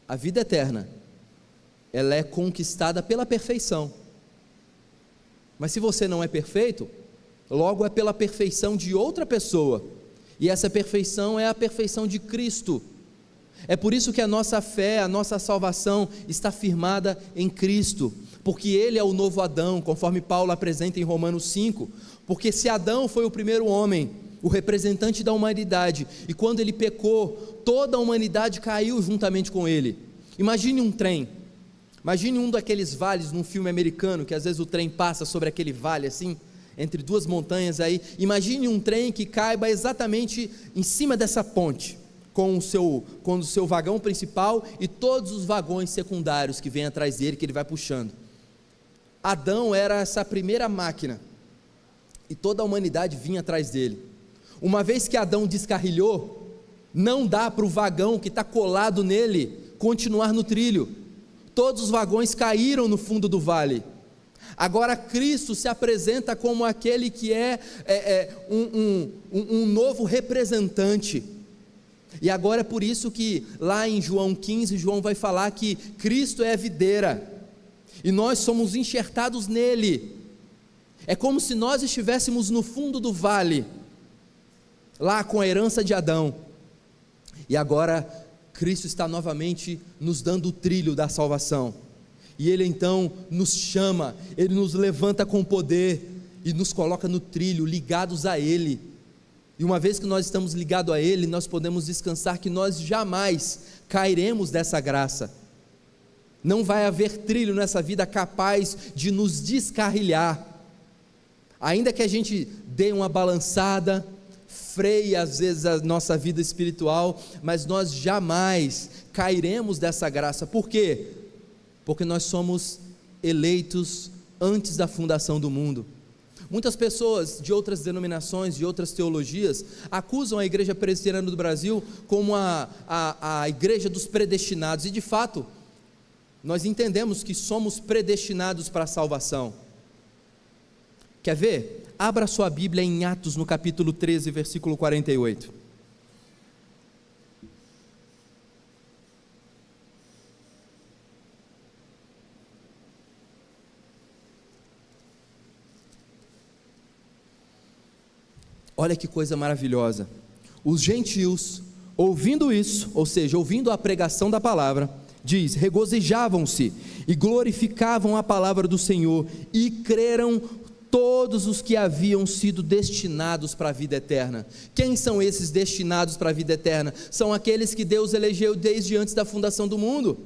a vida eterna, ela é conquistada pela perfeição. Mas se você não é perfeito, logo é pela perfeição de outra pessoa, e essa perfeição é a perfeição de Cristo. É por isso que a nossa fé, a nossa salvação está firmada em Cristo, porque Ele é o novo Adão, conforme Paulo apresenta em Romanos 5, porque se Adão foi o primeiro homem, o representante da humanidade, e quando ele pecou, toda a humanidade caiu juntamente com ele. Imagine um trem, imagine um daqueles vales num filme americano, que às vezes o trem passa sobre aquele vale assim, entre duas montanhas aí. Imagine um trem que caiba exatamente em cima dessa ponte, com o seu vagão principal e todos os vagões secundários que vêm atrás dele, que ele vai puxando. Adão era essa primeira máquina, e toda a humanidade vinha atrás dele. Uma vez que Adão descarrilhou, não dá para o vagão que está colado nele continuar no trilho, todos os vagões caíram no fundo do vale. Agora Cristo se apresenta como aquele que é um novo representante. E agora é por isso que lá em João 15, João vai falar que Cristo é a videira, e nós somos enxertados nele. É como se nós estivéssemos no fundo do vale, lá com a herança de Adão, e agora Cristo está novamente nos dando o trilho da salvação, e Ele então nos chama, Ele nos levanta com poder, e nos coloca no trilho, ligados a Ele. E uma vez que nós estamos ligados a Ele, nós podemos descansar que nós jamais cairemos dessa graça. Não vai haver trilho nessa vida capaz de nos descarrilhar. Ainda que a gente dê uma balançada, freie às vezes a nossa vida espiritual, mas nós jamais cairemos dessa graça. Por quê? Porque nós somos eleitos antes da fundação do mundo. Muitas pessoas de outras denominações, de outras teologias, acusam a Igreja Presbiteriana do Brasil como a igreja dos predestinados, e de fato, nós entendemos que somos predestinados para a salvação. Quer ver? Abra sua Bíblia em Atos, no capítulo 13, versículo 48. Olha que coisa maravilhosa. Os gentios, ouvindo isso, ou seja, ouvindo a pregação da palavra, diz, regozijavam-se e glorificavam a palavra do Senhor, e creram todos os que haviam sido destinados para a vida eterna. Quem são esses destinados para a vida eterna? São aqueles que Deus elegeu desde antes da fundação do mundo.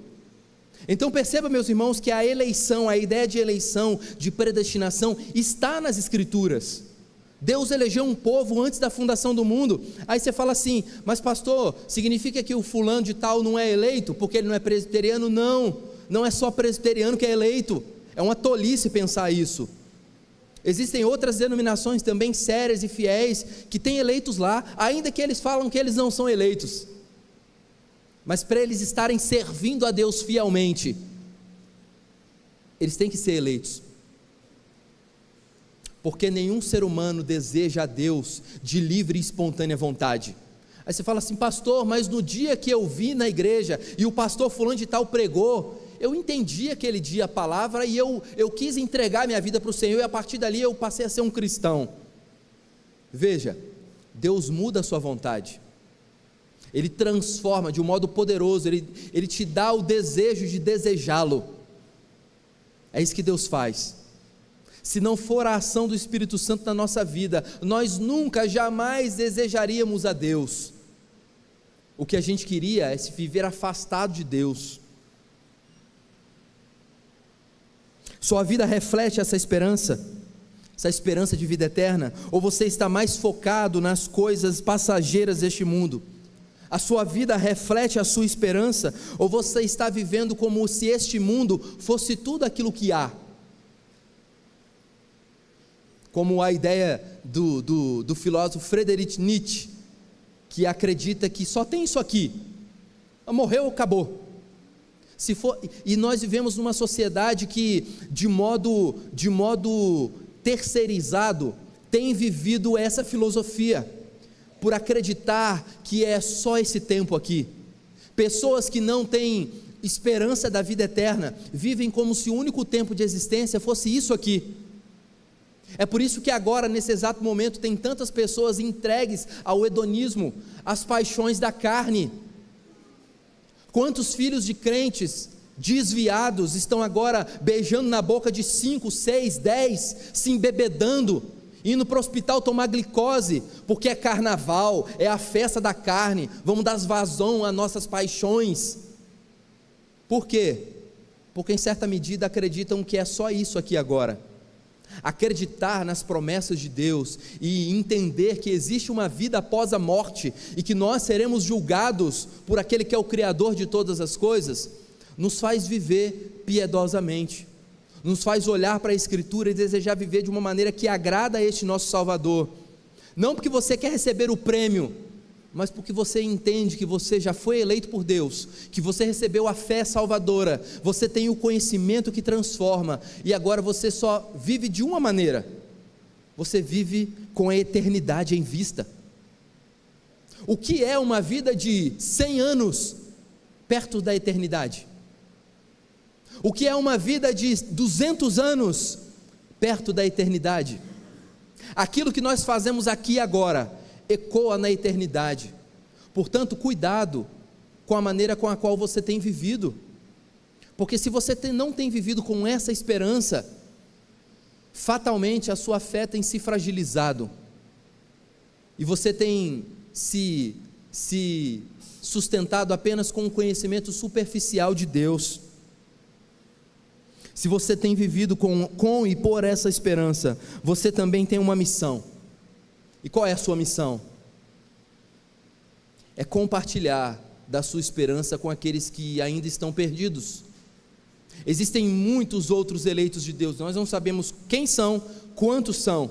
Então perceba, meus irmãos, que a eleição, a ideia de eleição, de predestinação, está nas Escrituras. Deus elegeu um povo antes da fundação do mundo. Aí você fala assim: mas pastor, significa que o fulano de tal não é eleito porque ele não é presbiteriano? Não, não é só presbiteriano que é eleito. É uma tolice pensar isso. Existem outras denominações também sérias e fiéis que têm eleitos lá, ainda que eles falam que eles não são eleitos. Mas para eles estarem servindo a Deus fielmente, eles têm que ser eleitos. Porque nenhum ser humano deseja a Deus de livre e espontânea vontade. Aí você fala assim: pastor, mas no dia que eu vi na igreja e o pastor fulano de tal pregou, eu entendi aquele dia a palavra e eu quis entregar minha vida para o Senhor, e a partir dali eu passei a ser um cristão. Veja, Deus muda a sua vontade, Ele transforma de um modo poderoso, Ele te dá o desejo de desejá-lo. É isso que Deus faz. Se não for a ação do Espírito Santo na nossa vida, nós nunca, jamais desejaríamos a Deus. O que a gente queria é se viver afastado de Deus. Sua vida reflete essa esperança de vida eterna? Ou você está mais focado nas coisas passageiras deste mundo? A sua vida reflete a sua esperança? Ou você está vivendo como se este mundo fosse tudo aquilo que há? Como a ideia do filósofo Friedrich Nietzsche, que acredita que só tem isso aqui, morreu, acabou. E nós vivemos numa sociedade que, de modo terceirizado, tem vivido essa filosofia, por acreditar que é só esse tempo aqui. Pessoas que não têm esperança da vida eterna, vivem como se o único tempo de existência fosse isso aqui. É por isso que agora, nesse exato momento, tem tantas pessoas entregues ao hedonismo, às paixões da carne. Quantos filhos de crentes desviados estão agora beijando na boca de 5, 6, 10, se embebedando, indo para o hospital tomar glicose, porque é carnaval, é a festa da carne, vamos dar vazão às nossas paixões. Por quê? Porque em certa medida acreditam que é só isso aqui agora. Acreditar nas promessas de Deus e entender que existe uma vida após a morte e que nós seremos julgados por aquele que é o Criador de todas as coisas, nos faz viver piedosamente, nos faz olhar para a Escritura e desejar viver de uma maneira que agrada a este nosso Salvador. Não porque você quer receber o prêmio, mas porque você entende que você já foi eleito por Deus, que você recebeu a fé salvadora, você tem o conhecimento que transforma, e agora você só vive de uma maneira: você vive com a eternidade em vista. O que é uma vida de 100 anos perto da eternidade? O que é uma vida de 200 anos perto da eternidade? Aquilo que nós fazemos aqui e agora ecoa na eternidade. Portanto, cuidado com a maneira com a qual você tem vivido, porque se você não tem vivido com essa esperança, fatalmente a sua fé tem se fragilizado, e você tem se sustentado apenas com um conhecimento superficial de Deus. Se você tem vivido com e por essa esperança, você também tem uma missão. E qual é a sua missão? É compartilhar da sua esperança com aqueles que ainda estão perdidos. Existem muitos outros eleitos de Deus, nós não sabemos quem são, quantos são.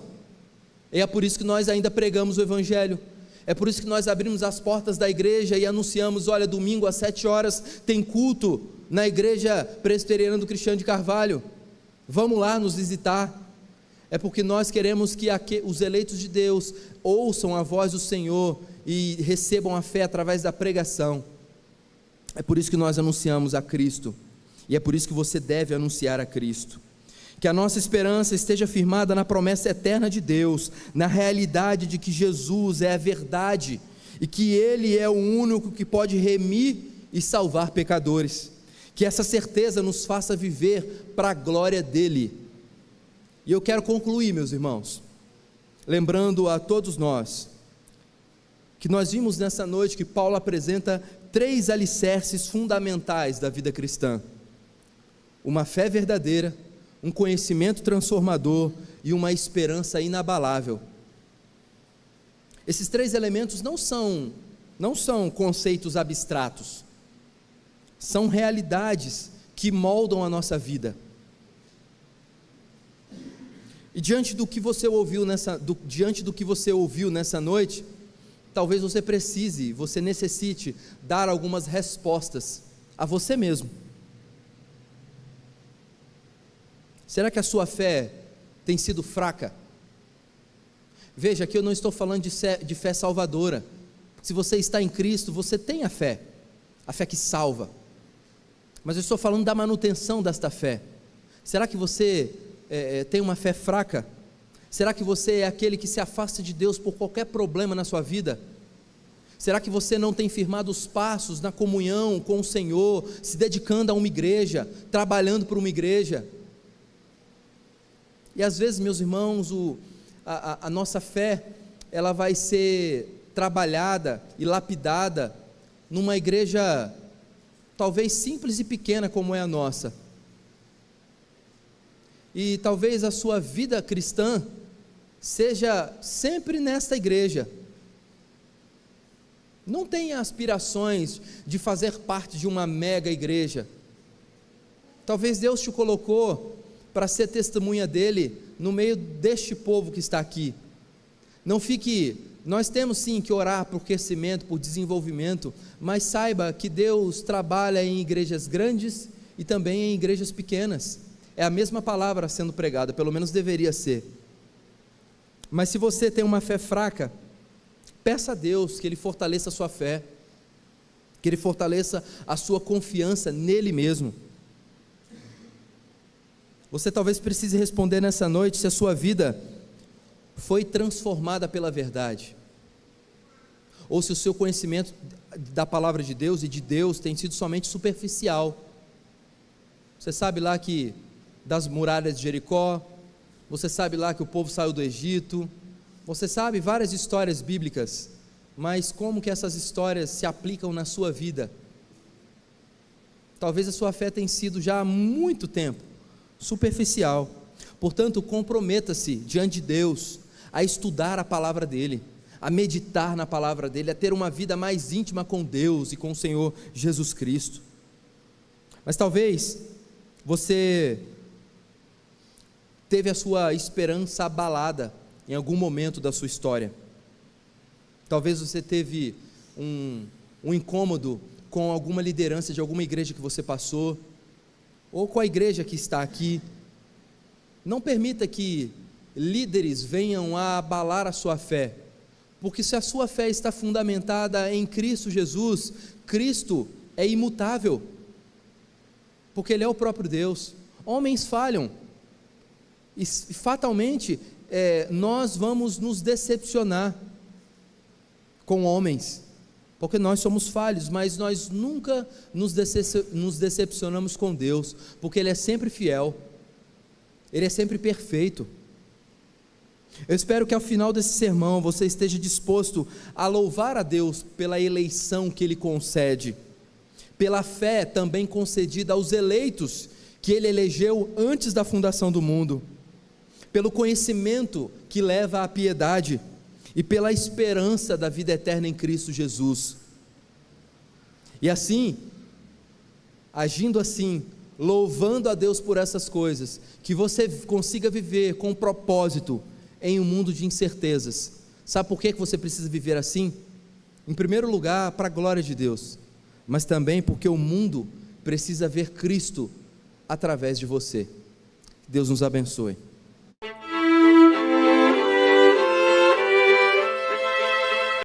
É por isso que nós ainda pregamos o Evangelho. É por isso que nós abrimos as portas da igreja e anunciamos: olha, domingo às 7 horas tem culto na igreja presbiteriana do Cristiano de Carvalho, vamos lá nos visitar. É porque nós queremos que os eleitos de Deus ouçam a voz do Senhor e recebam a fé através da pregação. É por isso que nós anunciamos a Cristo, e é por isso que você deve anunciar a Cristo. Que a nossa esperança esteja firmada na promessa eterna de Deus, na realidade de que Jesus é a verdade, e que Ele é o único que pode remir e salvar pecadores. Que essa certeza nos faça viver para a glória dEle. E eu quero concluir, meus irmãos, lembrando a todos nós, que nós vimos nessa noite que Paulo apresenta 3 alicerces fundamentais da vida cristã. uma fé verdadeira, um conhecimento transformador e uma esperança inabalável. Esses 3 elementos não são conceitos abstratos, são realidades que moldam a nossa vida. E diante do que você ouviu nessa noite, talvez você necessite dar algumas respostas a você mesmo. Será que a sua fé tem sido fraca? Veja, aqui eu não estou falando de fé salvadora. Se você está em Cristo, você tem a fé que salva. Mas eu estou falando da manutenção desta fé. Será que você tem uma fé fraca? Será que você é aquele que se afasta de Deus por qualquer problema na sua vida? Será que você não tem firmado os passos na comunhão com o Senhor, se dedicando a uma igreja, trabalhando por uma igreja? E às vezes, meus irmãos, a nossa fé, ela vai ser trabalhada e lapidada numa igreja talvez simples e pequena como é a nossa. E talvez a sua vida cristã seja sempre nesta igreja. Não tenha aspirações de fazer parte de uma mega igreja. Talvez Deus te colocou para ser testemunha dele no meio deste povo que está aqui. Nós temos sim que orar por crescimento, por desenvolvimento, mas saiba que Deus trabalha em igrejas grandes e também em igrejas pequenas. É a mesma palavra sendo pregada, pelo menos deveria ser. Mas se você tem uma fé fraca, peça a Deus que Ele fortaleça a sua fé, que Ele fortaleça a sua confiança nele mesmo. Você talvez precise responder nessa noite se a sua vida foi transformada pela verdade, ou se o seu conhecimento da palavra de Deus e de Deus tem sido somente superficial. Você sabe lá que das muralhas de Jericó, você sabe lá que o povo saiu do Egito, você sabe várias histórias bíblicas, mas como que essas histórias se aplicam na sua vida? Talvez a sua fé tenha sido já há muito tempo superficial. Portanto, comprometa-se diante de Deus a estudar a palavra dele, a meditar na palavra dele, a ter uma vida mais íntima com Deus e com o Senhor Jesus Cristo. Mas talvez você teve a sua esperança abalada em algum momento da sua história. Talvez você teve um incômodo com alguma liderança de alguma igreja que você passou, ou com a igreja que está aqui. Não permita que líderes venham a abalar a sua fé, porque se a sua fé está fundamentada em Cristo Jesus, Cristo é imutável, porque Ele é o próprio Deus. Homens falham, e fatalmente nós vamos nos decepcionar com homens, porque nós somos falhos, mas nós nunca nos decepcionamos com Deus, porque Ele é sempre fiel, Ele é sempre perfeito. Eu espero que ao final desse sermão você esteja disposto a louvar a Deus pela eleição que Ele concede, pela fé também concedida aos eleitos que Ele elegeu antes da fundação do mundo, pelo conhecimento que leva à piedade e pela esperança da vida eterna em Cristo Jesus. E assim, agindo assim, louvando a Deus por essas coisas, que você consiga viver com propósito em um mundo de incertezas. Sabe por que você precisa viver assim? Em primeiro lugar, para a glória de Deus, mas também porque o mundo precisa ver Cristo através de você. Deus nos abençoe.